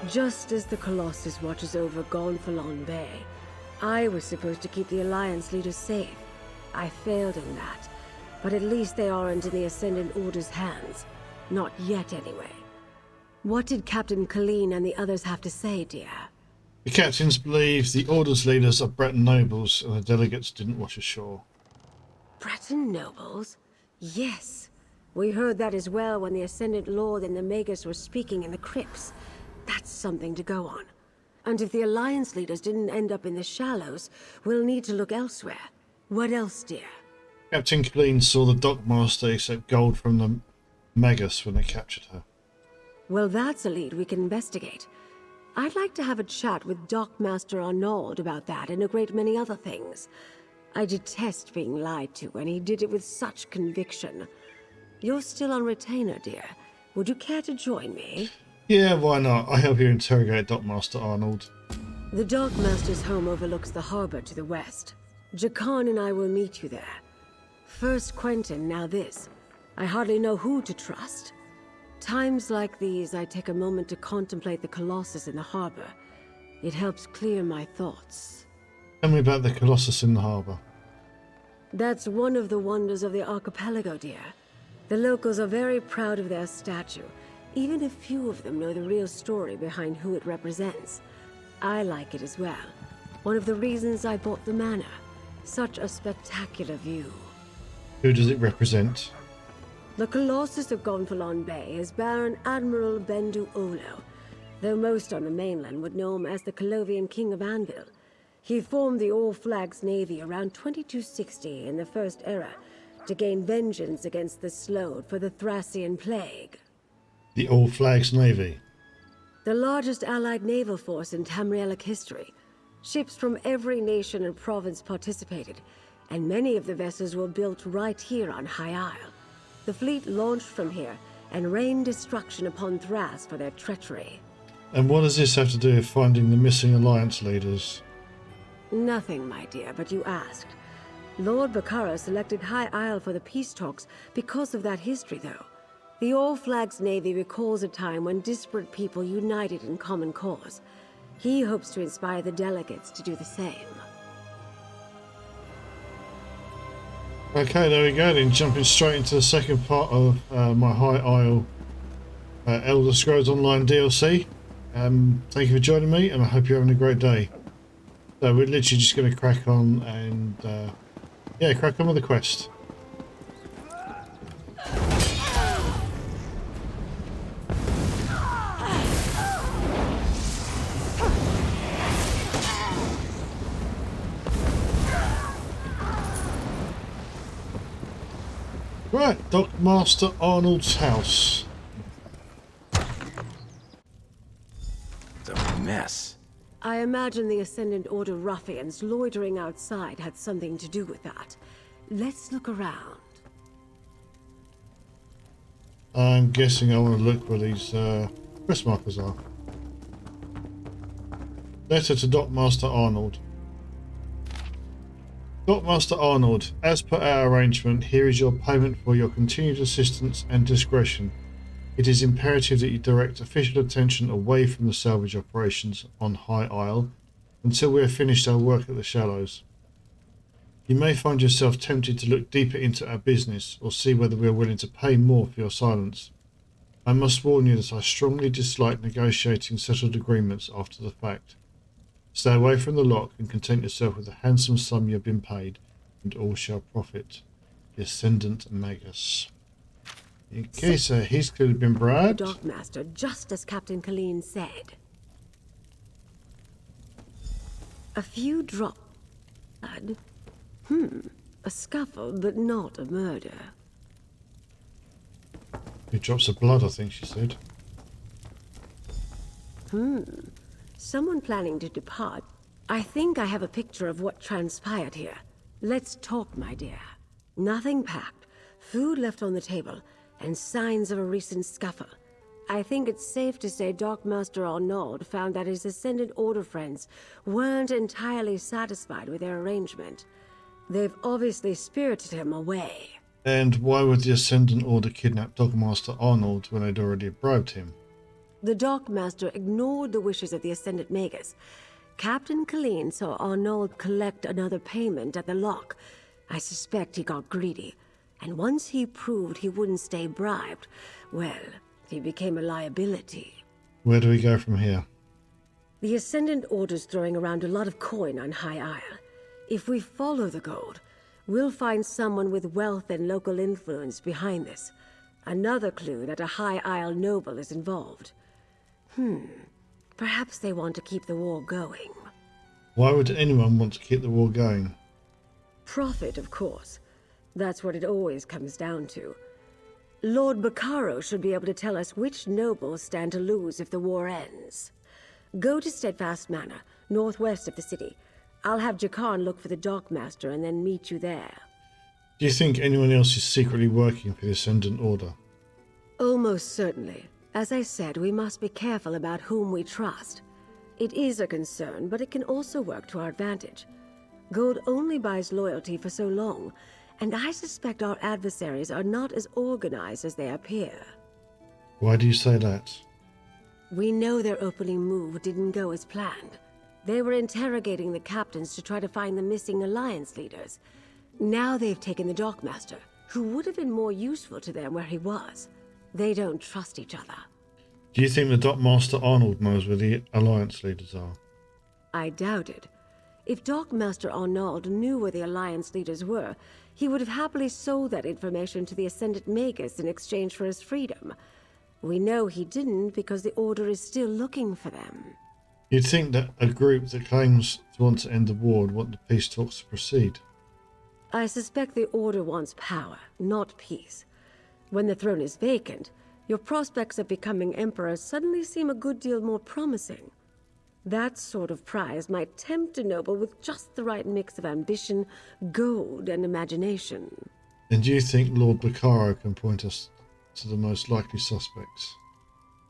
Just as the Colossus watches over Gonfalon Bay, I was supposed to keep the Alliance leaders safe. I failed in that, but at least they aren't in the Ascendant Order's hands. Not yet, anyway. What did Captain Colleen and the others have to say, dear? The captains believe the Order's leaders are Breton nobles and the delegates didn't wash ashore. Breton nobles? Yes. We heard that as well when the Ascendant Lord and the Magus were speaking in the crypts. That's something to go on. And if the Alliance leaders didn't end up in the shallows, we'll need to look elsewhere. What else, dear? Captain Colleen saw the dockmaster accept gold from the Magus when they captured her. Well, that's a lead we can investigate. I'd like to have a chat with Dockmaster Arnaud about that and a great many other things. I detest being lied to, and he did it with such conviction. You're still on retainer, dear. Would you care to join me? Yeah, why not? I help you interrogate Dockmaster Arnold. The Dockmaster's home overlooks the harbor to the west. Jacan and I will meet you there. First Quentin, now this. I hardly know who to trust. Times like these, I take a moment to contemplate the Colossus in the harbor. It helps clear my thoughts. Tell me about the Colossus in the harbour. That's one of the wonders of the archipelago, dear. The locals are very proud of their statue, even if few of them know the real story behind who it represents. I like it as well. One of the reasons I bought the manor. Such a spectacular view. Who does it represent? The Colossus of Gonfalon Bay is Baron Admiral Bendu Olo, though most on the mainland would know him as the Colovian King of Anvil. He formed the All Flags Navy around 2260 in the First Era to gain vengeance against the Slode for the Thracian Plague. The All Flags Navy. The largest allied naval force in Tamrielic history. Ships from every nation and province participated, and many of the vessels were built right here on High Isle. The fleet launched from here and rained destruction upon Thras for their treachery. And what does this have to do with finding the missing Alliance leaders? Nothing, my dear, but you asked. Lord Bakara selected High Isle for the peace talks because of that history, though. The All Flags Navy recalls a time when disparate people united in common cause. He hopes to inspire the delegates to do the same. Okay, there we go then, jumping straight into the second part of my High Isle Elder Scrolls Online DLC. Thank you for joining me, and I hope you're having a great day. So we're literally just going to crack on and crack on with the quest. Right, Dockmaster Arnold's house. It's a mess. I imagine the Ascendant Order ruffians loitering outside had something to do with that. Let's look around. I'm guessing I want to look where these quest markers are. Letter to Dockmaster Arnold. Dockmaster Arnold, as per our arrangement, here is your payment for your continued assistance and discretion. It is imperative that you direct official attention away from the salvage operations on High Isle until we have finished our work at the Shallows. You may find yourself tempted to look deeper into our business or see whether we are willing to pay more for your silence. I must warn you that I strongly dislike negotiating settled agreements after the fact. Stay away from the lock and content yourself with the handsome sum you have been paid, and all shall profit. The Ascendant Magus. Okay, so he's clearly been bribed. The Dockmaster, just as Captain Colleen said. A few drops of blood. A scuffle, but not a murder. Few drops of blood, I think she said. Someone planning to depart. I think I have a picture of what transpired here. Let's talk, my dear. Nothing packed, food left on the table, and signs of a recent scuffle. I think it's safe to say Dockmaster Arnaud found that his Ascendant Order friends weren't entirely satisfied with their arrangement. They've obviously spirited him away. And why would the Ascendant Order kidnap Dockmaster Arnold when they'd already bribed him? The Dockmaster ignored the wishes of the Ascendant Magus. Captain Colleen saw Arnold collect another payment at the lock. I suspect he got greedy. And once he proved he wouldn't stay bribed, well, he became a liability. Where do we go from here? The Ascendant Order's throwing around a lot of coin on High Isle. If we follow the gold, we'll find someone with wealth and local influence behind this. Another clue that a High Isle noble is involved. Perhaps they want to keep the war going. Why would anyone want to keep the war going? Profit, of course. That's what it always comes down to. Lord Baccaro should be able to tell us which nobles stand to lose if the war ends. Go to Steadfast Manor, northwest of the city. I'll have Jakarn look for the Dockmaster and then meet you there. Do you think anyone else is secretly working for the Ascendant Order? Almost certainly. As I said, we must be careful about whom we trust. It is a concern, but it can also work to our advantage. Gold only buys loyalty for so long, and I suspect our adversaries are not as organized as they appear. Why do you say that? We know their opening move didn't go as planned. They were interrogating the captains to try to find the missing alliance leaders. Now they've taken the Dockmaster, who would have been more useful to them where he was. They don't trust each other. Do you think the Dockmaster Arnold knows where the alliance leaders are? I doubt it. If Dockmaster Arnold knew where the alliance leaders were, he would have happily sold that information to the Ascendant Magus in exchange for his freedom. We know he didn't because the Order is still looking for them. You'd think that a group that claims to want to end the war would want the peace talks to proceed. I suspect the Order wants power, not peace. When the throne is vacant, your prospects of becoming Emperor suddenly seem a good deal more promising. That sort of prize might tempt a noble with just the right mix of ambition, gold, and imagination. And do you think Lord Baccaro can point us to the most likely suspects?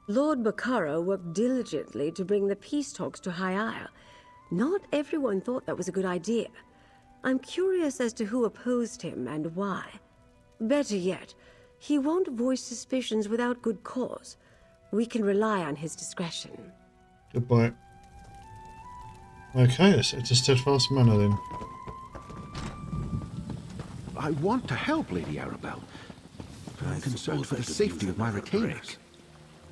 Lord Baccaro worked diligently to bring the peace talks to High Isle. Not everyone thought that was a good idea. I'm curious as to who opposed him and why. Better yet, he won't voice suspicions without good cause. We can rely on his discretion. Goodbye. Okay, let's head to Steadfast Manor then. I want to help, Lady Arabelle. But I'm concerned for the safety of my retainers.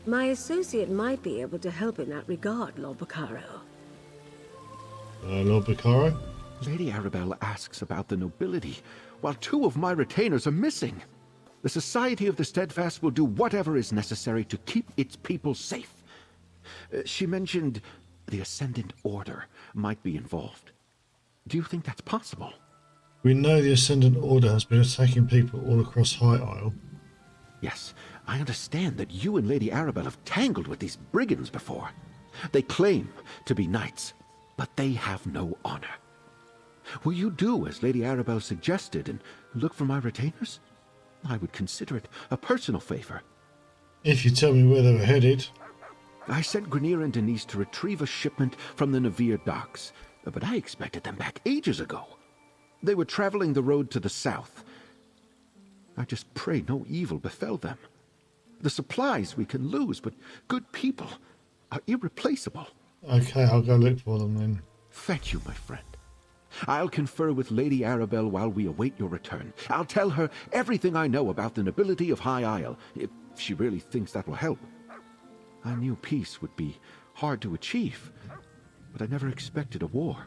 My associate might be able to help in that regard, Lord Baccaro. Lord Baccaro? Lady Arabelle asks about the nobility, while 2 of my retainers are missing. The Society of the Steadfast will do whatever is necessary to keep its people safe. She mentioned the Ascendant Order might be involved. Do you think that's possible? We know the Ascendant Order has been attacking people all across High Isle. Yes, I understand that you and Lady Arabelle have tangled with these brigands before. They claim to be knights, but they have no honor. Will you do as Lady Arabelle suggested and look for my retainers? I would consider it a personal favor. If you tell me where they were headed. I sent Grenier and Denise to retrieve a shipment from the NVidia docks, but I expected them back ages ago. They were traveling the road to the south. I just pray no evil befell them. The supplies we can lose, but good people are irreplaceable. Okay, I'll go look for them then. Thank you, my friend. I'll confer with Lady Arabelle while we await your return. I'll tell her everything I know about the nobility of High Isle, if she really thinks that will help. I knew peace would be hard to achieve, but I never expected a war.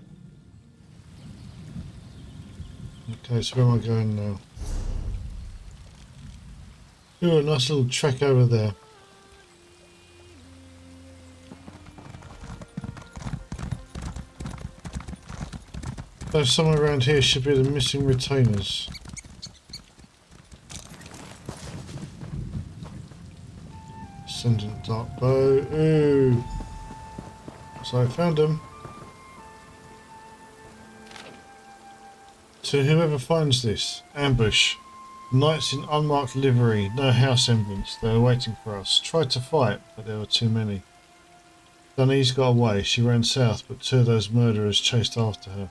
Okay, so where am I going now? Oh, a nice little trek over there. So somewhere around here should be the missing retainers. Ascendant Dark Bow. Ooh. So I found them. To whoever finds this, ambush. Knights in unmarked livery, no house entrance. They were waiting for us. Tried to fight, but there were too many. Denise got away. She ran south, but 2 of those murderers chased after her.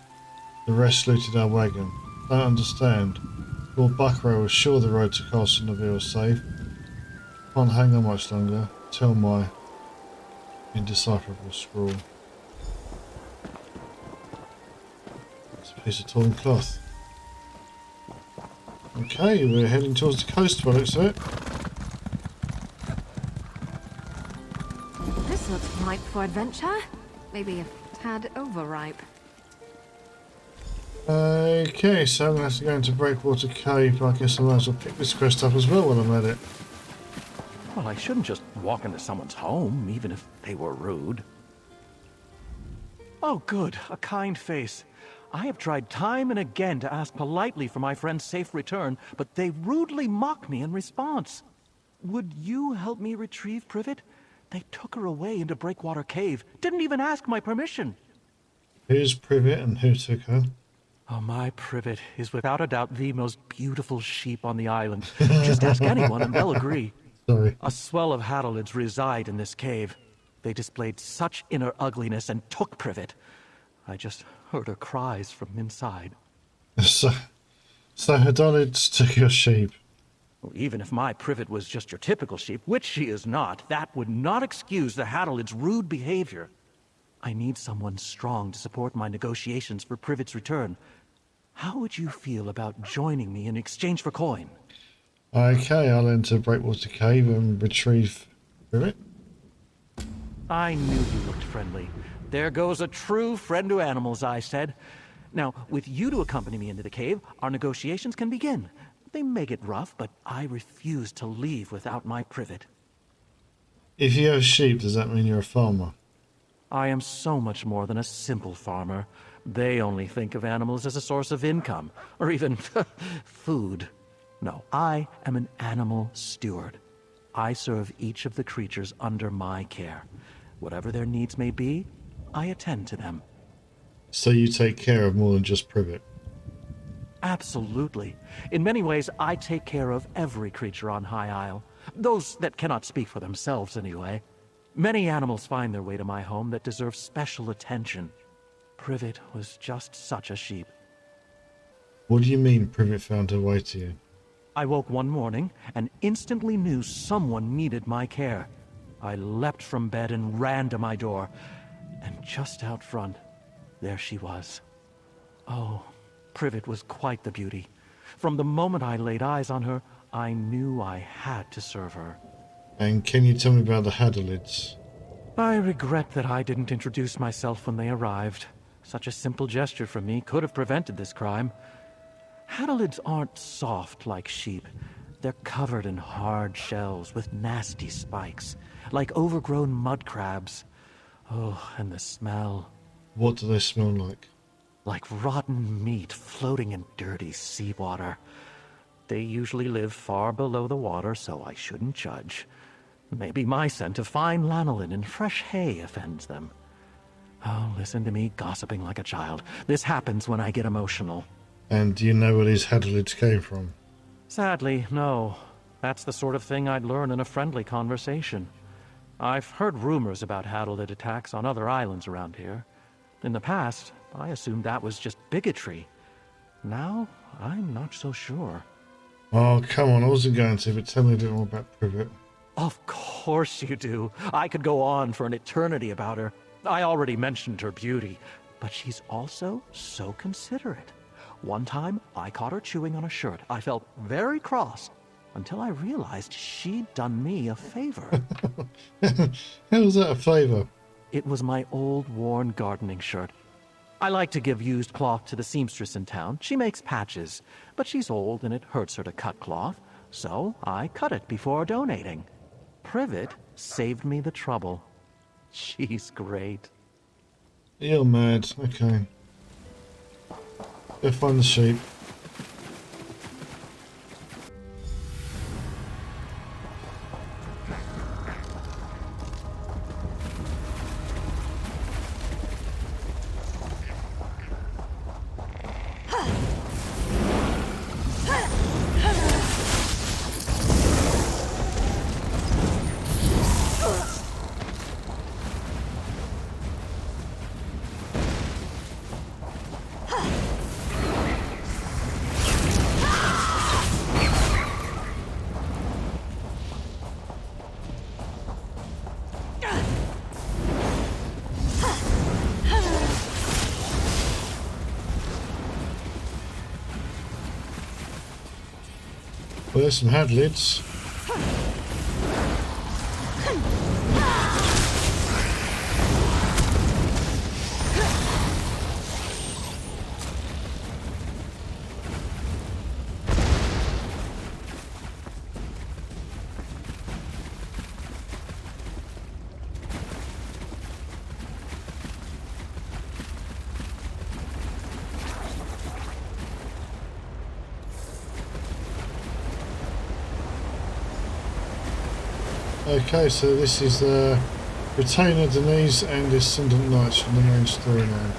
The rest looted our wagon. Don't understand. Lord Baccaro was sure the road to Castle Neville was safe. Can't hang on much longer. Tell my... Indecipherable scroll. It's a piece of torn cloth. Okay, we're heading towards the coast by the looks of it. This looks ripe for adventure. Maybe a tad overripe. Okay, so I'm going to have to go into Breakwater Cave, but I guess I might as well pick this quest up as well while I'm at it. Well, I shouldn't just walk into someone's home, even if they were rude. Oh, good. A kind face. I have tried time and again to ask politely for my friend's safe return, but they rudely mock me in response. Would you help me retrieve Privet? They took her away into Breakwater Cave. Didn't even ask my permission. Who's Privet and who took her? Oh, my Privet is without a doubt the most beautiful sheep on the island. Just ask anyone and they'll agree. Sorry. A swell of Hadalids reside in this cave. They displayed such inner ugliness and took Privet. I just heard her cries from inside. So Hadalids took your sheep. Even if my Privet was just your typical sheep, which she is not, that would not excuse the Hadalids' rude behavior. I need someone strong to support my negotiations for Privet's return. How would you feel about joining me in exchange for coin? Okay, I'll enter Breakwater Cave and retrieve Privet. I knew you looked friendly. There goes a true friend to animals, I said. Now, with you to accompany me into the cave, our negotiations can begin. They may get rough, but I refuse to leave without my Privet. If you have sheep, does that mean you're a farmer? I am so much more than a simple farmer. They only think of animals as a source of income, or even food. No, I am an animal steward. I serve each of the creatures under my care. Whatever their needs may be, I attend to them. So you take care of more than just Privet? Absolutely. In many ways, I take care of every creature on High Isle. Those that cannot speak for themselves, anyway. Many animals find their way to my home that deserve special attention. Privet was just such a sheep. What do you mean Privet found her way to you? I woke one morning and instantly knew someone needed my care. I leapt from bed and ran to my door. And just out front, there she was. Oh, Privet was quite the beauty. From the moment I laid eyes on her, I knew I had to serve her. And can you tell me about the Hadalids? I regret that I didn't introduce myself when they arrived. Such a simple gesture from me could have prevented this crime. Hadalids aren't soft like sheep. They're covered in hard shells with nasty spikes, like overgrown mud crabs. Oh, and the smell. What do they smell like? Like rotten meat floating in dirty seawater. They usually live far below the water, so I shouldn't judge. Maybe my scent of fine lanolin and fresh hay offends them. Oh, listen to me gossiping like a child. This happens when I get emotional. And do you know where these Hadalids came from? Sadly, no. That's the sort of thing I'd learn in a friendly conversation. I've heard rumors about Hadalid attacks on other islands around here. In the past, I assumed that was just bigotry. Now, I'm not so sure. Oh, come on, I wasn't going to, but tell me a bit more about Privet. Of course you do. I could go on for an eternity about her. I already mentioned her beauty, but she's also so considerate. One time, I caught her chewing on a shirt. I felt very cross until I realized she'd done me a favor. How was that a favour? It was my old worn gardening shirt. I like to give used cloth to the seamstress in town. She makes patches, but she's old and it hurts her to cut cloth, so I cut it before donating. Privet saved me the trouble. She's great. You're mad. Okay. Go find the sheep. there's some hadlids. Okay, so this is Retainer Denise and Descendant Knights from the main storyline.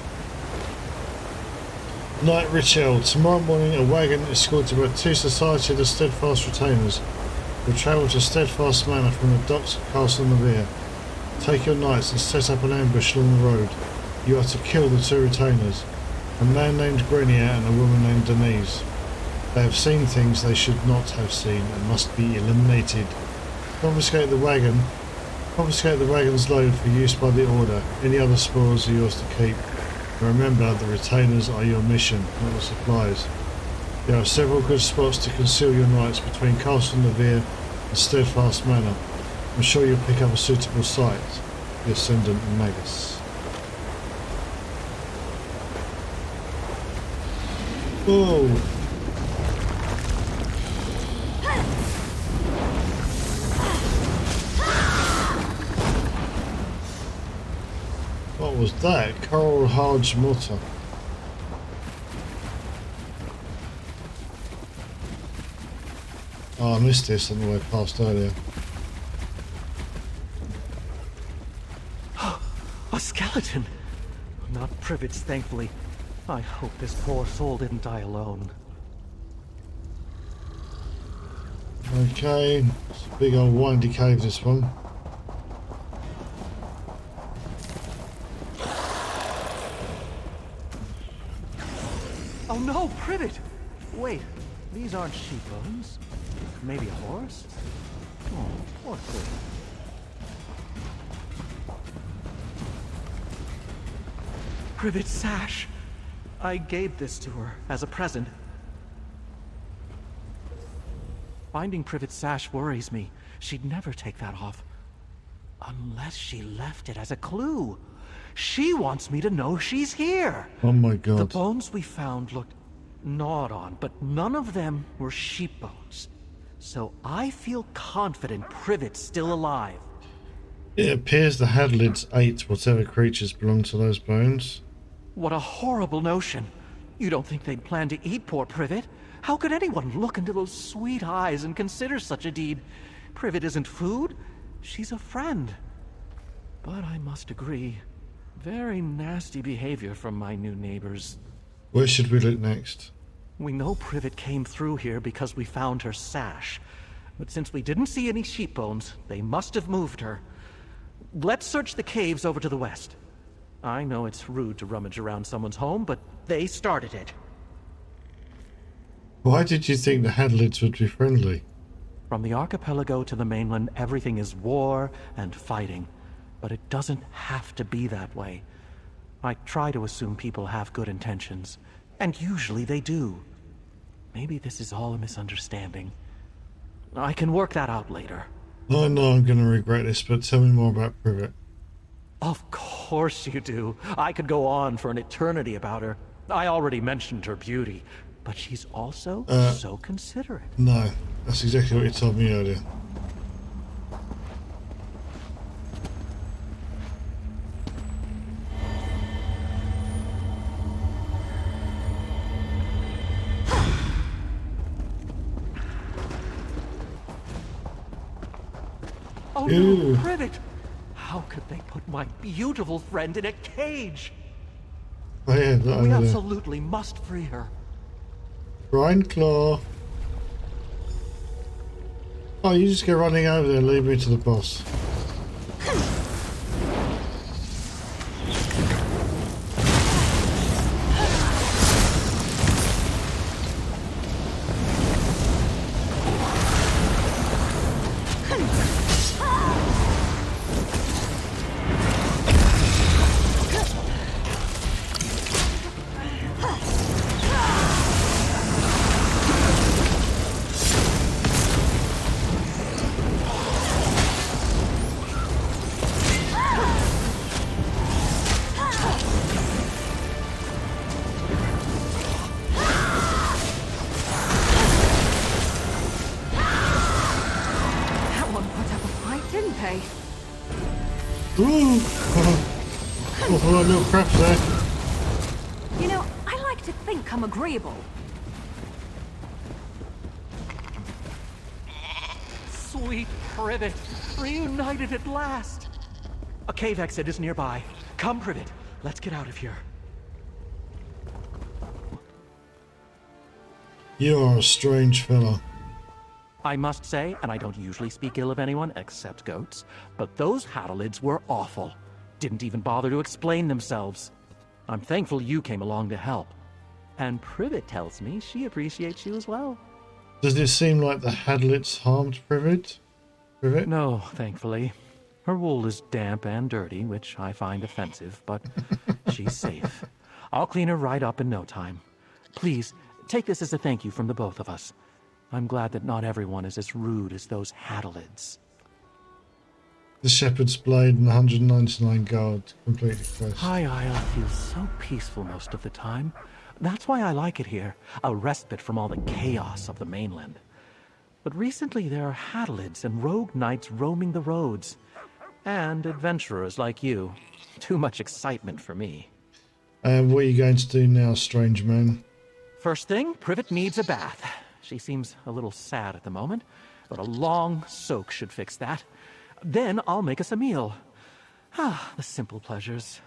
Night Ritual. Tomorrow morning, a wagon escorted by 2 Society of the Steadfast Retainers will travel to Steadfast Manor from the docks of Castle Nevere. Take your knights and set up an ambush along the road. You are to kill the 2 retainers, a man named Grenier and a woman named Denise. They have seen things they should not have seen and must be eliminated. Confiscate the wagon's load for use by the Order. Any other spoils are yours to keep. And remember, the retainers are your mission, not the supplies. There are several good spots to conceal your knights between Castle Nevere and Steadfast Manor. I'm sure you'll pick up a suitable site. The Ascendant Magus. Whoa! What was that? Coral Harge Mortar. Oh, I missed this on the way past earlier. A skeleton! Not Privets, thankfully. I hope this poor soul didn't die alone. Okay, it's a big old windy cave, this one. Oh no, Privet! Wait, these aren't sheep bones. Maybe a horse? Oh, poor thing. Privet's sash. I gave this to her as a present. Finding Privet's sash worries me. She'd never take that off. Unless she left it as a clue. She wants me to know she's here. Oh my god. The bones we found looked gnawed on, but none of them were sheep bones. So I feel confident Privet's still alive. It appears the Hadlids ate whatever creatures belonged to those bones. What a horrible notion. You don't think they'd plan to eat poor Privet? How could anyone look into those sweet eyes and consider such a deed? Privet isn't food. She's a friend. But I must agree, very nasty behavior from my new neighbors. Where should we look next? We know Privet came through here because we found her sash. But since we didn't see any sheep bones, they must have moved her. Let's search the caves over to the west. I know it's rude to rummage around someone's home, but they started it. Why did you think the Hadlids would be friendly? From the archipelago to the mainland, everything is war and fighting. But it doesn't have to be that way. I try to assume people have good intentions, and usually they do. Maybe this is all a misunderstanding. I can work that out later. I know I'm going to regret this, but tell me more about Privet. Of course you do. I could go on for an eternity about her. I already mentioned her beauty, but she's also so considerate. No, that's exactly what you told me earlier. Oh no, Privet! How could they put my beautiful friend in a cage? Oh yeah, that We over there. absolutely must free her. Grindclaw. Oh, you just go running over there and leave me to the boss. okay. Ooh! Oh, little crabs there. You know, I like to think I'm agreeable. Sweet Privet, reunited at last. A cave exit is nearby. Come, Privet, let's get out of here. You are a strange fellow. I must say, and I don't usually speak ill of anyone except goats, but those Hadalids were awful. Didn't even bother to explain themselves. I'm thankful you came along to help. And Privet tells me she appreciates you as well. Does it seem like the Hadlets harmed Privet? No, thankfully. Her wool is damp and dirty, which I find offensive, but she's safe. I'll clean her right up in no time. Please, take this as a thank you from the both of us. I'm glad that not everyone is as rude as those Hadalids. The Shepherd's Blade and 199 guard completely close. High Isle feels so peaceful most of the time. That's why I like it here, a respite from all the chaos of the mainland. But recently there are Hadalids and rogue knights roaming the roads. And adventurers like you. Too much excitement for me. What are you going to do now, strange man? First thing, Privet needs a bath. She seems a little sad at the moment, but a long soak should fix that. Then I'll make us a meal. Ah, the simple pleasures.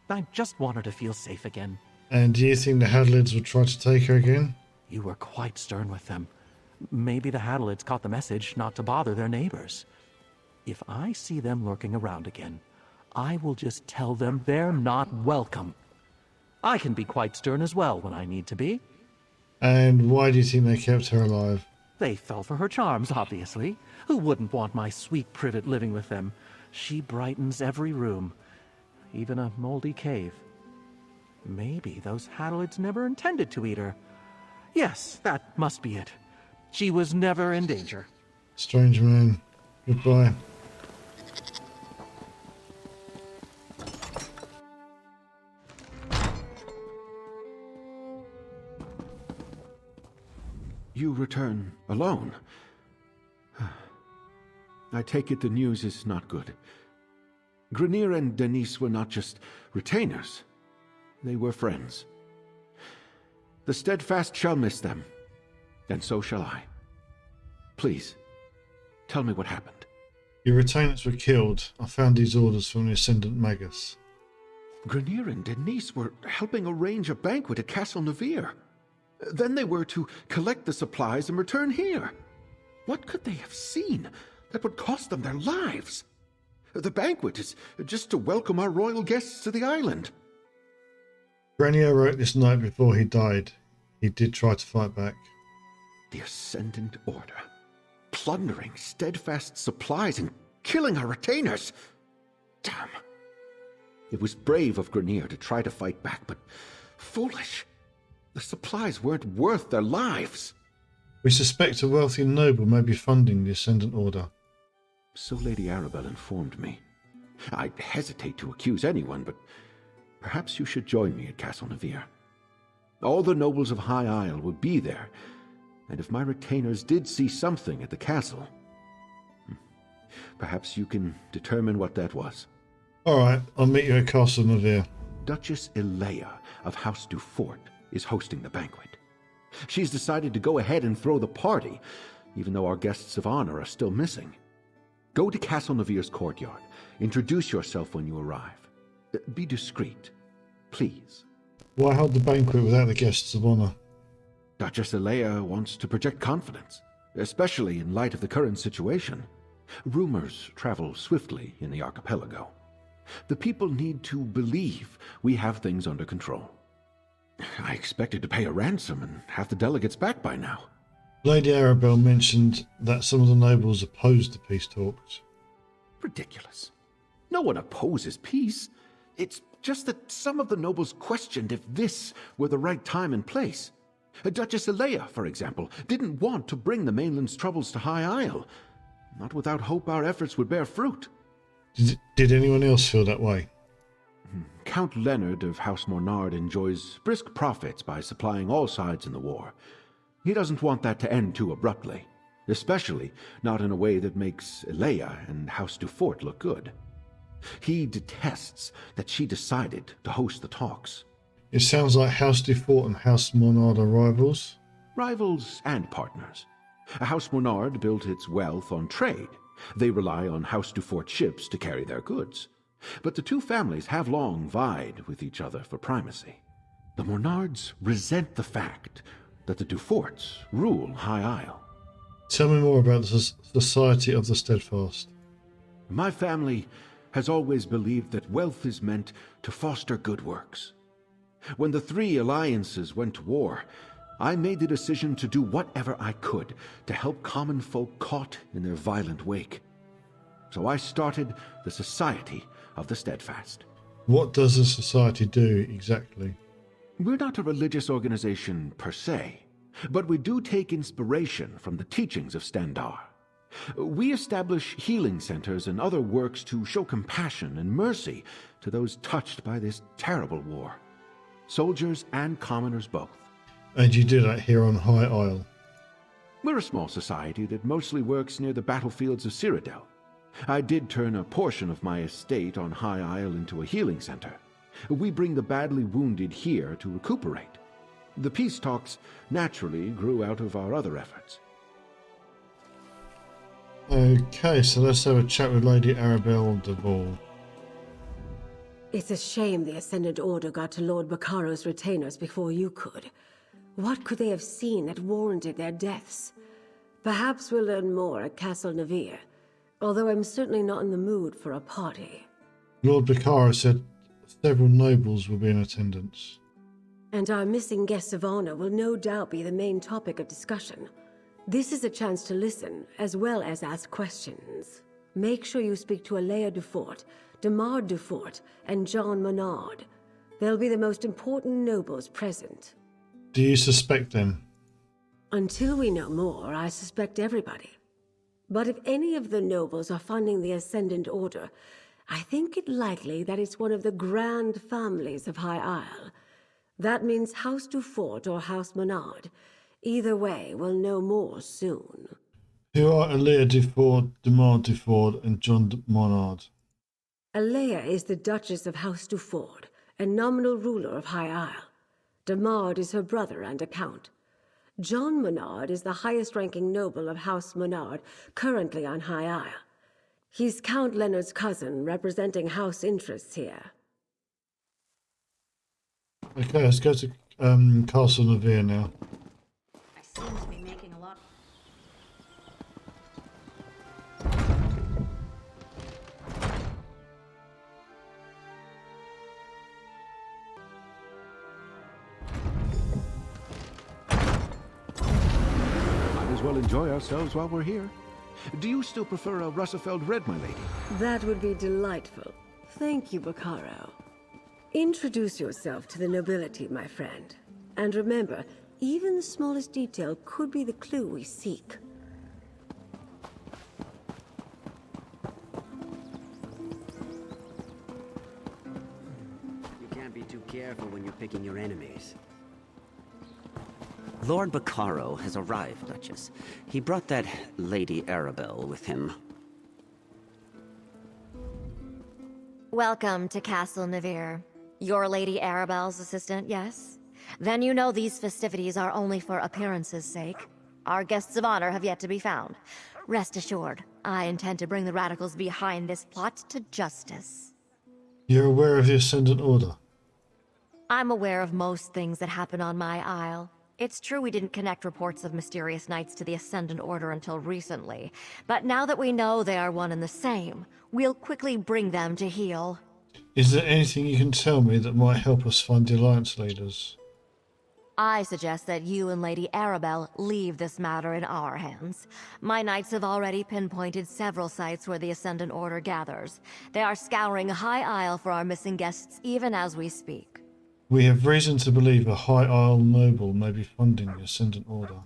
I just want her to feel safe again. And do you think the Hadalids will try to take her again? You were quite stern with them. Maybe the Hadalids caught the message not to bother their neighbors. If I see them lurking around again, I will just tell them they're not welcome. I can be quite stern as well when I need to be. And why do you think they kept her alive? They fell for her charms, obviously. Who wouldn't want my sweet Privet living with them? She brightens every room, even a moldy cave. Maybe those Hadalids never intended to eat her. Yes, that must be it. She was never in danger. Strange man. Goodbye. You return alone. I take it the news is not good. Grenier and Denise were not just retainers. They were friends. The Steadfast shall miss them, and so shall I. Please, tell me what happened. Your retainers were killed. I found these orders from the Ascendant Magus. Grenier and Denise were helping arrange a banquet at Castle Nevere. Then they were to collect the supplies and return here. What could they have seen that would cost them their lives? The banquet is just to welcome our royal guests to the island. Grenier wrote this night before he died. He did try to fight back. The Ascendant Order, plundering Steadfast supplies and killing our retainers. Damn. It was brave of Grenier to try to fight back, but foolish. The supplies weren't worth their lives. We suspect a wealthy noble may be funding the Ascendant Order. So Lady Arabelle informed me. I'd hesitate to accuse anyone, but perhaps you should join me at Castle Nevere. All the nobles of High Isle would be there, and if my retainers did see something at the castle, perhaps you can determine what that was. Alright, I'll meet you at Castle Nevere. Duchess Elea of House Dufort is hosting the banquet. She's decided to go ahead and throw the party, even though our guests of honor are still missing. Go to Castle Nevere's courtyard. Introduce yourself when you arrive. Be discreet, please. Why hold the banquet without the guests of honor? Duchess Elea wants to project confidence, especially in light of the current situation. Rumors travel swiftly in the archipelago. The people need to believe we have things under control. I expected to pay a ransom and have the delegates back by now. Lady Arabelle mentioned that some of the nobles opposed the peace talks. Ridiculous. No one opposes peace. It's just that some of the nobles questioned if this were the right time and place. Duchess Elea, for example, didn't want to bring the mainland's troubles to High Isle. Not without hope our efforts would bear fruit. Did anyone else feel that way? Count Leonard of House Mornard enjoys brisk profits by supplying all sides in the war. He doesn't want that to end too abruptly, especially not in a way that makes Leia and House Dufort look good. He detests that she decided to host the talks. It sounds like House Dufort and House Monard are rivals. Rivals and partners. House Monard built its wealth on trade. They rely on House Dufort ships to carry their goods. But the two families have long vied with each other for primacy. The Monards resent the fact that the Duforts rule High Isle. Tell me more about the Society of the Steadfast. My family has always believed that wealth is meant to foster good works. When the three alliances went to war, I made the decision to do whatever I could to help common folk caught in their violent wake. So I started the Society of the Steadfast. What does the society do exactly? We're not a religious organization per se, but we do take inspiration from the teachings of Standar. We establish healing centers and other works to show compassion and mercy to those touched by this terrible war. Soldiers and commoners both. And you do that here on High Isle? We're a small society that mostly works near the battlefields of Cyrodiil. I did turn a portion of my estate on High Isle into a healing center. We bring the badly wounded here to recuperate. The peace talks naturally grew out of our other efforts. Okay, so let's have a chat with Lady Arabelle de Vaux. It's a shame the Ascendant Order got to Lord Baccaro's retainers before you could. What could they have seen that warranted their deaths? Perhaps we'll learn more at Castle Navir, although I'm certainly not in the mood for a party. Lord Baccaro said several nobles will be in attendance. And our missing guests of honor will no doubt be the main topic of discussion. This is a chance to listen, as well as ask questions. Make sure you speak to Alea Dufort, Demar Dufort, and John Menard. They'll be the most important nobles present. Do you suspect them? Until we know more, I suspect everybody. But if any of the nobles are funding the Ascendant Order, I think it likely that it's one of the grand families of High Isle. That means House Dufort or House Menard. Either way, we'll know more soon. Who are Alea Dufort, Demar Dufort, and John Monard? Alea is the Duchess of House Dufort and nominal ruler of High Isle. Demard is her brother and a count. John Menard is the highest-ranking noble of House Menard, currently on High Isle. He's Count Leonard's cousin, representing house interests here. Okay, let's go to Castle Navir now. I seem to be making a lot. Might as well enjoy ourselves while we're here. Do you still prefer a Russefeld Red, my lady? That would be delightful. Thank you, Baccaro. Introduce yourself to the nobility, my friend. And remember, even the smallest detail could be the clue we seek. You can't be too careful when you're picking your enemies. Lord Baccaro has arrived, Duchess. He brought that Lady Arabelle with him. Welcome to Castle Navir. You're Lady Arabelle's assistant, yes? Then you know these festivities are only for appearances' sake. Our guests of honor have yet to be found. Rest assured, I intend to bring the radicals behind this plot to justice. You're aware of the Ascendant Order? I'm aware of most things that happen on my isle. It's true we didn't connect reports of mysterious knights to the Ascendant Order until recently, but now that we know they are one and the same, we'll quickly bring them to heel. Is there anything you can tell me that might help us find the Alliance leaders? I suggest that you and Lady Arabelle leave this matter in our hands. My knights have already pinpointed several sites where the Ascendant Order gathers. They are scouring High Isle for our missing guests even as we speak. We have reason to believe a High Isle noble may be funding the Ascendant Order.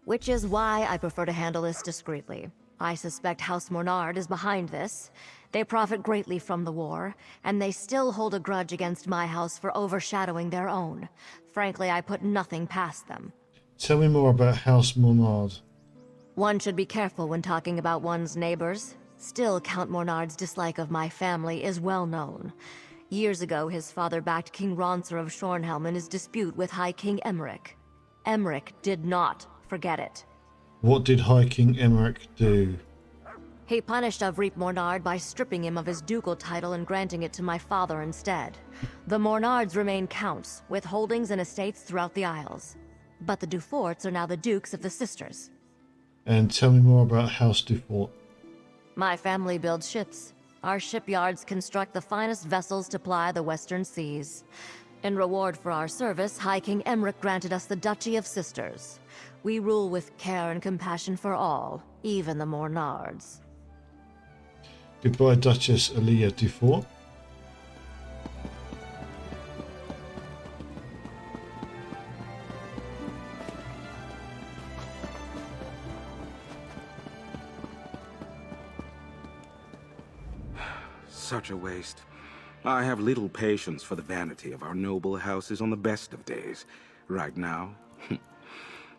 Which is why I prefer to handle this discreetly. I suspect House Monard is behind this. They profit greatly from the war, and they still hold a grudge against my house for overshadowing their own. Frankly, I put nothing past them. Tell me more about House Monard. One should be careful when talking about one's neighbors. Still, Count Mornard's dislike of my family is well known. Years ago, his father backed King Ronser of Shornhelm in his dispute with High King Emmerich. Emmerich did not forget it. What did High King Emmerich do? He punished Avreep Mornard by stripping him of his ducal title and granting it to my father instead. The Mornards remain counts, with holdings and estates throughout the Isles. But the Duforts are now the dukes of the sisters. And tell me more about House Dufort. My family builds ships. Our shipyards construct the finest vessels to ply the western seas. In reward for our service, High King Emmerich granted us the Duchy of Sisters. We rule with care and compassion for all, even the Mornards. Goodbye, Duchess Elia Dufort. Such a waste. I have little patience for the vanity of our noble houses on the best of days. Right now,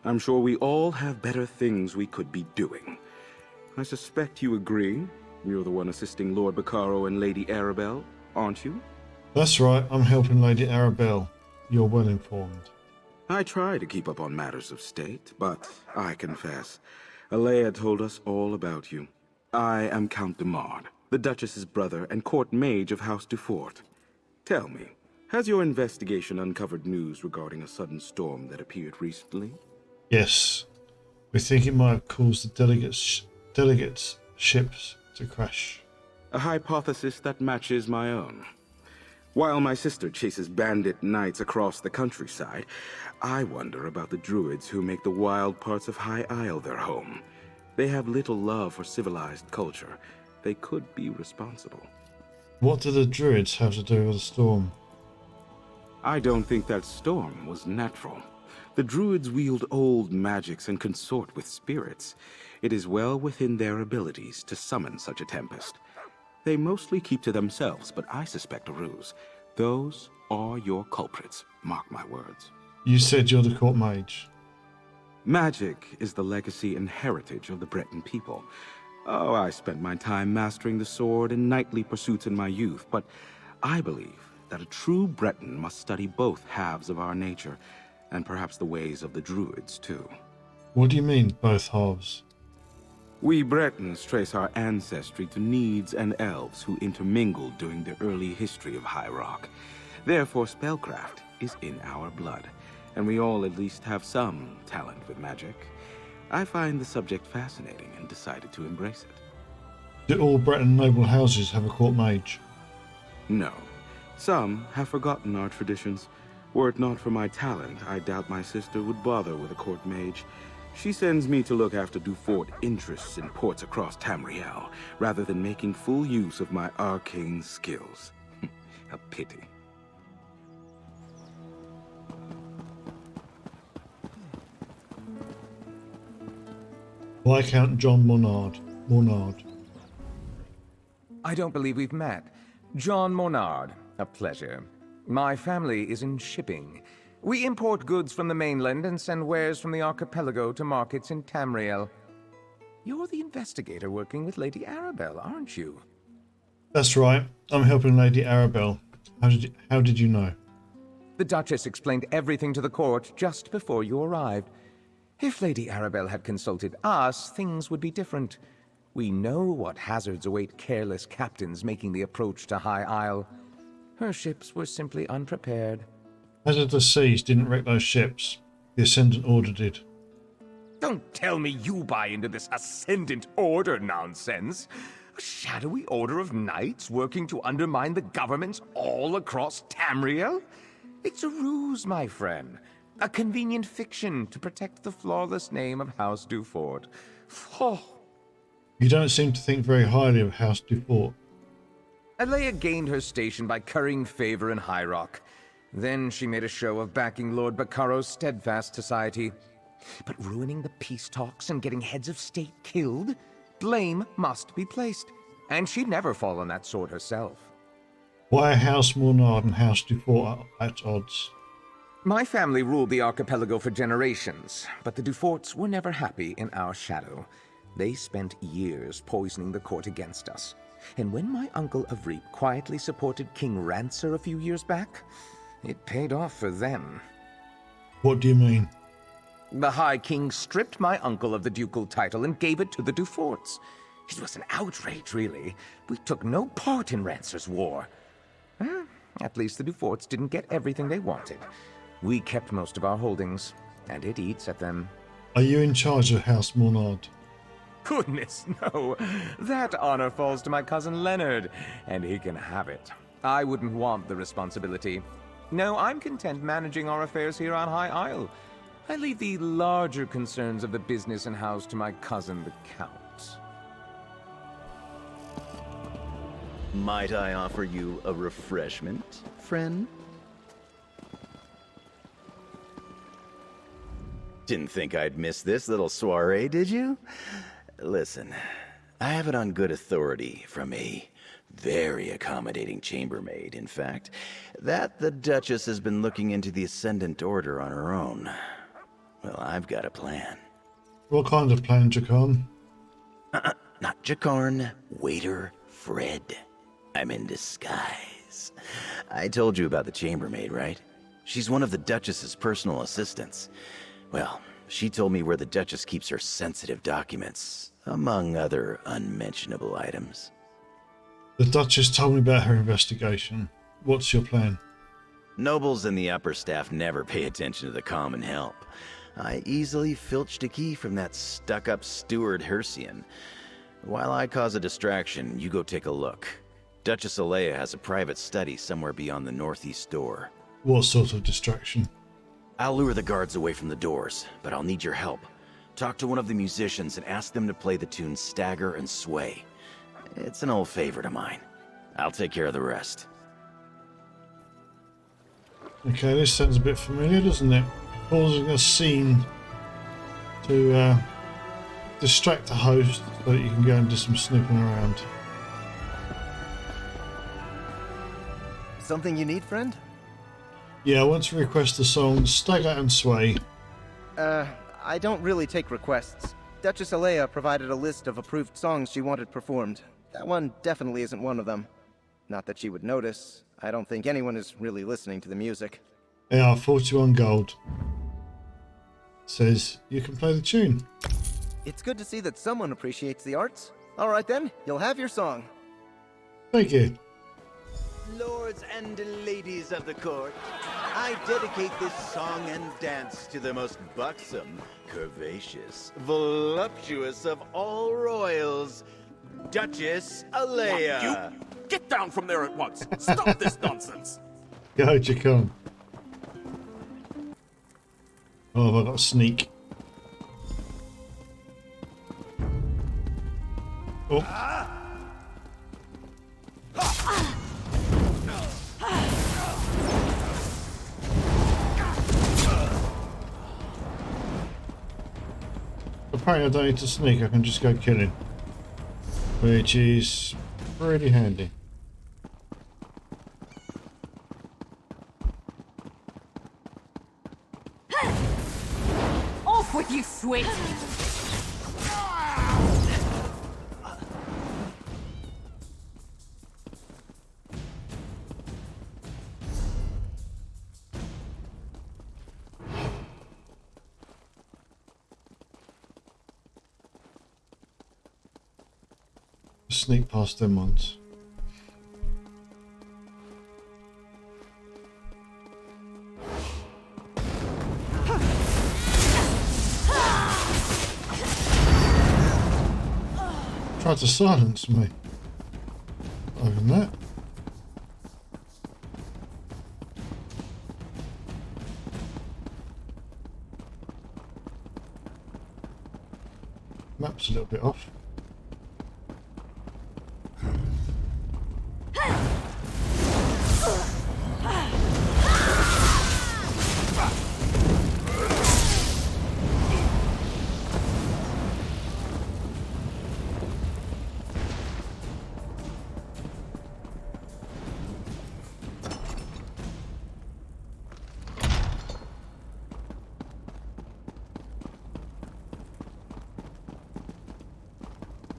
I'm sure we all have better things we could be doing. I suspect you agree. You're the one assisting Lord Baccaro and Lady Arabelle, aren't you? That's right, I'm helping Lady Arabelle. You're well informed. I try to keep up on matters of state, but I confess, Alea told us all about you. I am Count de Mard, the Duchess's brother and court mage of House Dufort. Tell me, has your investigation uncovered news regarding a sudden storm that appeared recently? Yes, we think it might have caused the delegates' ships to crash. A hypothesis that matches my own. While my sister chases bandit knights across the countryside, I wonder about the druids who make the wild parts of High Isle their home. They have little love for civilized culture. They could be responsible. What do the druids have to do with the storm? I don't think that storm was natural. The druids wield old magics and consort with spirits. It is well within their abilities to summon such a tempest. They mostly keep to themselves, but I suspect a ruse. Those are your culprits, mark my words. You said you're the court mage. Magic is the legacy and heritage of the Breton people. Oh, I spent my time mastering the sword and knightly pursuits in my youth, but I believe that a true Breton must study both halves of our nature, and perhaps the ways of the druids, too. What do you mean, both halves? We Bretons trace our ancestry to Needs and Elves who intermingled during the early history of High Rock. Therefore, spellcraft is in our blood, and we all at least have some talent with magic. I find the subject fascinating and decided to embrace it. Do all Breton noble houses have a court mage? No. Some have forgotten our traditions. Were it not for my talent, I doubt my sister would bother with a court mage. She sends me to look after Dufort interests in ports across Tamriel, rather than making full use of my arcane skills. A pity. Viscount John Mornard. I don't believe we've met. John Mornard, a pleasure. My family is in shipping. We import goods from the mainland and send wares from the archipelago to markets in Tamriel. You're the investigator working with Lady Arabelle, aren't you? That's right. I'm helping Lady Arabelle. How did you know? The Duchess explained everything to the court just before you arrived. If Lady Arabelle had consulted us, things would be different. We know what hazards await careless captains making the approach to High Isle. Her ships were simply unprepared. Hazardous seas didn't wreck those ships. The Ascendant Order did. Don't tell me you buy into this Ascendant Order nonsense. A shadowy order of knights working to undermine the governments all across Tamriel? It's a ruse, my friend. A convenient fiction to protect the flawless name of House Dufort. Oh. You don't seem to think very highly of House Dufort. Alea gained her station by currying favor in High Rock. Then she made a show of backing Lord Baccaro's steadfast society. But ruining the peace talks and getting heads of state killed? Blame must be placed. And she'd never fall on that sword herself. Why are House Mornard and House Dufort at odds? My family ruled the archipelago for generations, but the Duforts were never happy in our shadow. They spent years poisoning the court against us. And when my uncle Avreep quietly supported King Rancer a few years back, it paid off for them. What do you mean? The High King stripped my uncle of the ducal title and gave it to the Duforts. It was an outrage, really. We took no part in Rancer's war. At least the Duforts didn't get everything they wanted. We kept most of our holdings, and it eats at them. Are you in charge of House Mornard? Goodness, no. That honor falls to my cousin Leonard, and he can have it. I wouldn't want the responsibility. No, I'm content managing our affairs here on High Isle. I leave the larger concerns of the business and house to my cousin, the Count. Might I offer you a refreshment, friend? Didn't think I'd miss this little soiree, did you? Listen, I have it on good authority from a very accommodating chambermaid, in fact, that the Duchess has been looking into the Ascendant Order on her own. Well, I've got a plan. What kind of plan, Jakarn? Not Jakarn, waiter Fred. I'm in disguise. I told you about the chambermaid, right? She's one of the Duchess's personal assistants. Well, she told me where the Duchess keeps her sensitive documents, among other unmentionable items. The Duchess told me about her investigation. What's your plan? Nobles and the upper staff never pay attention to the common help. I easily filched a key from that stuck-up steward Hercian. While I cause a distraction, you go take a look. Duchess Alea has a private study somewhere beyond the northeast door. What sort of distraction? I'll lure the guards away from the doors, but I'll need your help. Talk to one of the musicians and ask them to play the tune Stagger and Sway. It's an old favorite of mine. I'll take care of the rest. Okay, this sounds a bit familiar, doesn't it? Causing a scene to distract the host so that you can go and do some snooping around. Something you need, friend? Yeah, I want to request the song Stagger and Sway. I don't really take requests. Duchess Alea provided a list of approved songs she wanted performed. That one definitely isn't one of them. Not that she would notice. I don't think anyone is really listening to the music. Yeah, 41 gold. Says you can play the tune. It's good to see that someone appreciates the arts. All right then, you'll have your song. Thank you. Lords and ladies of the court, I dedicate this song and dance to the most buxom, curvaceous, voluptuous of all royals, Duchess Alea. You get down from there at once. Stop this nonsense. Go, Jakarn. Oh, have I got a sneak? Oh. Apparently I don't need to sneak, I can just go kill him. Which is pretty handy. Off with you, sweet! Sneak past them ones. Tried to silence me. Other than that. Map's a little bit off.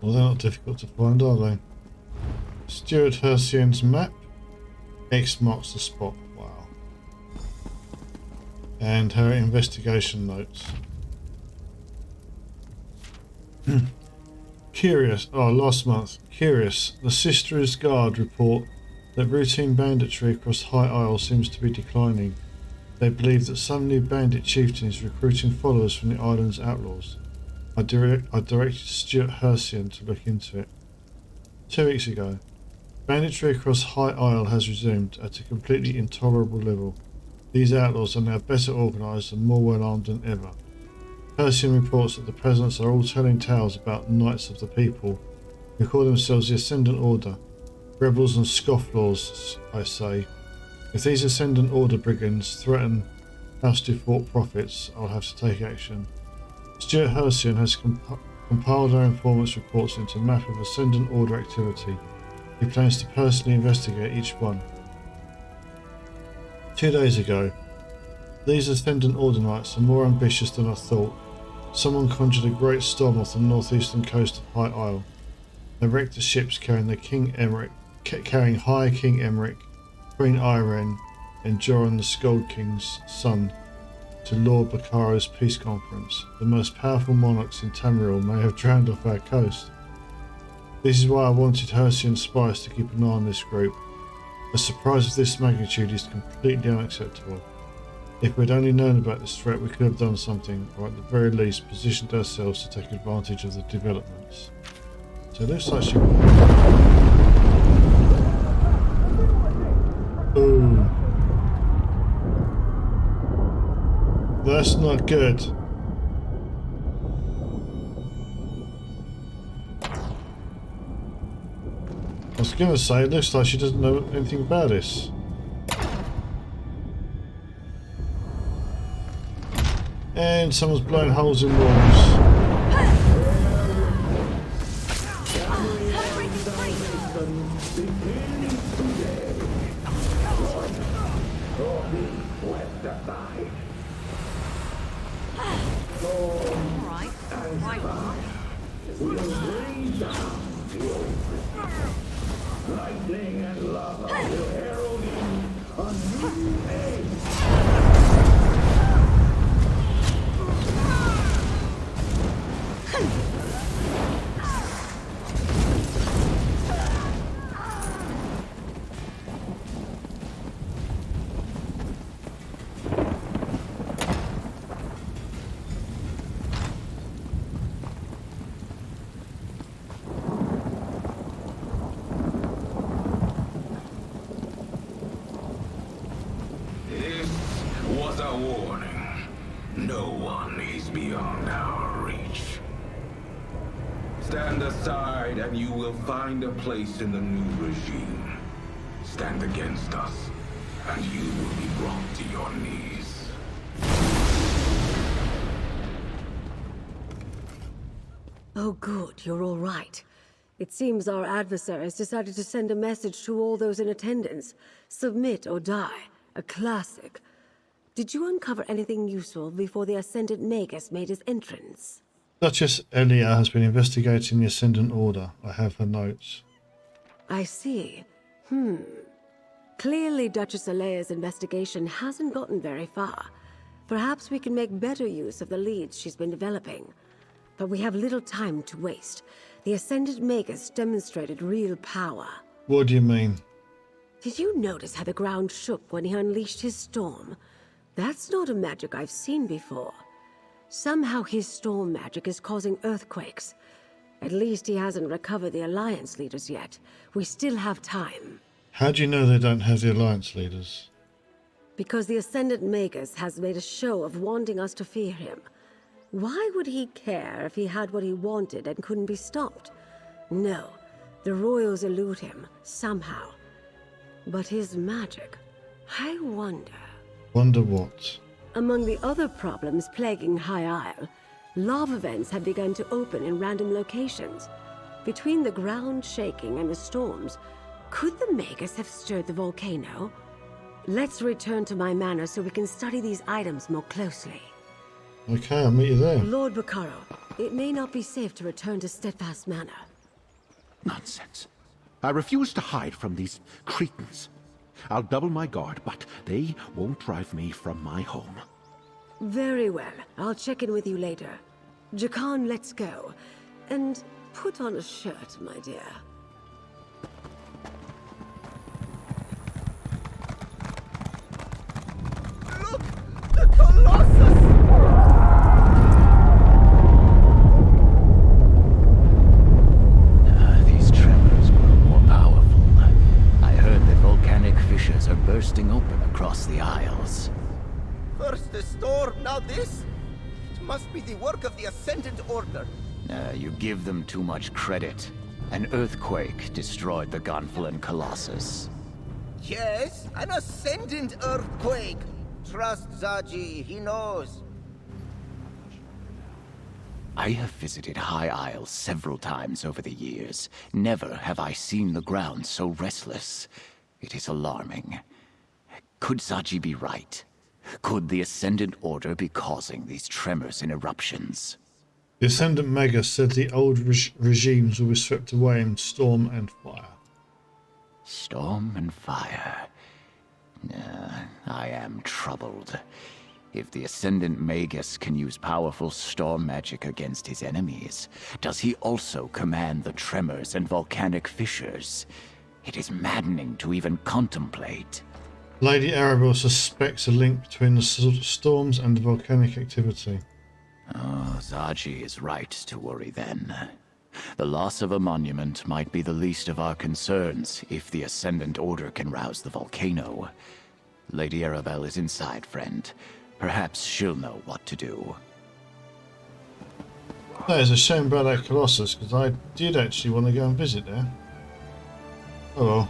Well, they're not difficult to find, are they? Stuart Hersian's map. X marks the spot. Wow. And her investigation notes. Curious. Oh, last month. Curious. The Sisters Guard report that routine banditry across High Isle seems to be declining. They believe that some new bandit chieftain is recruiting followers from the island's outlaws. I directed Stuart Hersian to look into it. 2 weeks ago, banditry across High Isle has resumed at a completely intolerable level. These outlaws are now better organised and more well armed than ever. Hersian reports that the peasants are all telling tales about Knights of the People, who call themselves the Ascendant Order. Rebels and scofflaws, I say. If these Ascendant Order brigands threaten House Defort profits, I'll have to take action. Stuart Hersian has compiled our informants' reports into a map of Ascendant Order activity. He plans to personally investigate each one. 2 days ago, these Ascendant Order Knights are more ambitious than I thought. Someone conjured a great storm off the northeastern coast of High Isle. They wrecked the ships carrying High King Emmerich, Queen Irene, and Joran the Skald King's son to Lord Baccaro's peace conference. The most powerful monarchs in Tamriel may have drowned off our coast. This is why I wanted Hersian spies to keep an eye on this group. A surprise of this magnitude is completely unacceptable. If we'd only known about this threat, we could have done something, or at the very least positioned ourselves to take advantage of the developments. So it looks like she... Ooh. That's not good. I was going to say, it looks like she doesn't know anything about this. And someone's blown holes in walls. Lightning and lava will herald in a new age. And you will find a place in the new regime. Stand against us, and you will be brought to your knees. Oh good, you're all right. It seems our adversaries decided to send a message to all those in attendance. Submit or die. A classic. Did you uncover anything useful before the Ascendant Magus made his entrance? Duchess Elia has been investigating the Ascendant Order. I have her notes. I see. Clearly Duchess Elia's investigation hasn't gotten very far. Perhaps we can make better use of the leads she's been developing. But we have little time to waste. The Ascendant Magus demonstrated real power. What do you mean? Did you notice how the ground shook when he unleashed his storm? That's not a magic I've seen before. Somehow his storm magic is causing earthquakes. At least he hasn't recovered the Alliance leaders yet. We still have time. How do you know they don't have the Alliance leaders? Because the Ascendant Magus has made a show of wanting us to fear him. Why would he care if he had what he wanted and couldn't be stopped? No, the royals elude him, somehow. But his magic, I wonder... Wonder what? Among the other problems plaguing High Isle, lava vents have begun to open in random locations. Between the ground shaking and the storms, could the Magus have stirred the volcano? Let's return to my manor so we can study these items more closely. Okay, I'll meet you there. Lord Baccaro, it may not be safe to return to Steadfast Manor. Nonsense. I refuse to hide from these cretins. I'll double my guard, but they won't drive me from my home. Very well. I'll check in with you later. Jakan, let's go. And put on a shirt, my dear. Look! The Colossus! These tremors grow more powerful. I heard that volcanic fissures are bursting open across the Isles. First the storm, now this? It must be the work of the Ascendant Order. You give them too much credit. An earthquake destroyed the Gonfalon Colossus. Yes, an Ascendant earthquake. Trust Zaji, he knows. I have visited High Isle several times over the years. Never have I seen the ground so restless. It is alarming. Could Zaji be right? Could the Ascendant Order be causing these tremors and eruptions? The Ascendant Mega said the old regimes will be swept away in storm and fire. Storm and fire. I am troubled. If the Ascendant Magus can use powerful storm magic against his enemies, does he also command the tremors and volcanic fissures? It is maddening to even contemplate. Lady Arabelle suspects a link between the storms and the volcanic activity. Oh, Zaji is right to worry then. The loss of a monument might be the least of our concerns if the Ascendant Order can rouse the volcano. Lady Arabelle is inside, friend. Perhaps she'll know what to do. That is a shame about that Colossus, because I did actually want to go and visit there. Oh well.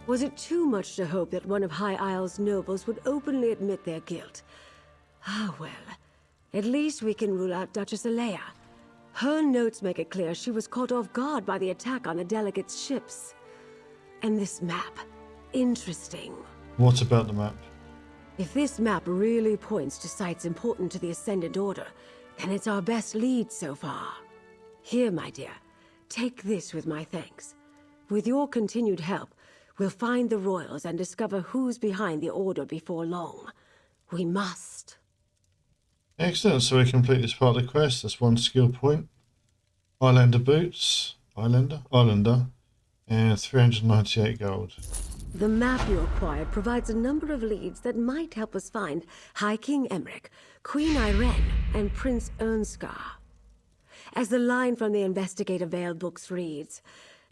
Was it too much to hope that one of High Isle's nobles would openly admit their guilt? Ah, well. At least we can rule out Duchess Alea. Her notes make it clear she was caught off guard by the attack on the delegates' ships. And this map. Interesting. What about the map? If this map really points to sites important to the Ascendant Order, then it's our best lead so far. Here, my dear, take this with my thanks. With your continued help, we'll find the royals and discover who's behind the Order before long. We must. Excellent, so we complete this part of the quest. That's one skill point. Islander boots. Islander, and 398 gold. The map you acquired provides a number of leads that might help us find High King Emmerich, Queen Irene, and Prince Ernskar. As the line from the Investigator Veil books reads,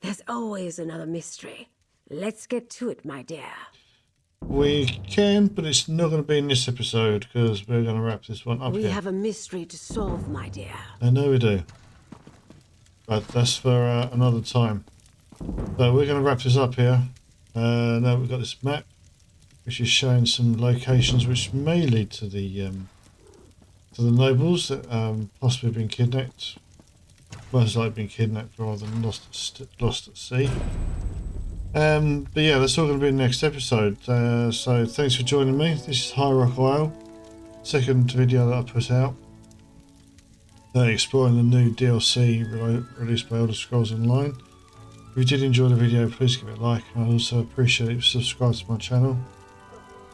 there's always another mystery. Let's get to it, my dear. We can, but it's not going to be in this episode because we're going to wrap this one up We here. have a mystery to solve, my dear. I know we do. But that's for another time. So we're going to wrap this up here. Now we've got this map, which is showing some locations which may lead to the nobles that possibly have been kidnapped. Most likely been kidnapped rather than lost at sea. But yeah, that's all going to be in the next episode. So thanks for joining me. This is High Rock Isle, second video that I put out. Exploring the new DLC released by Elder Scrolls Online. If you did enjoy the video, please give it a like. I also appreciate if you subscribe to my channel.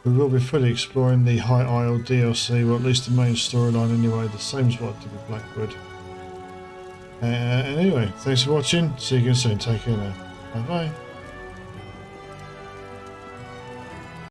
We will be fully exploring the High Isle DLC, or at least the main storyline anyway, the same as what I did with Blackwood. And anyway, thanks for watching. See you again soon. Take care now. Bye bye.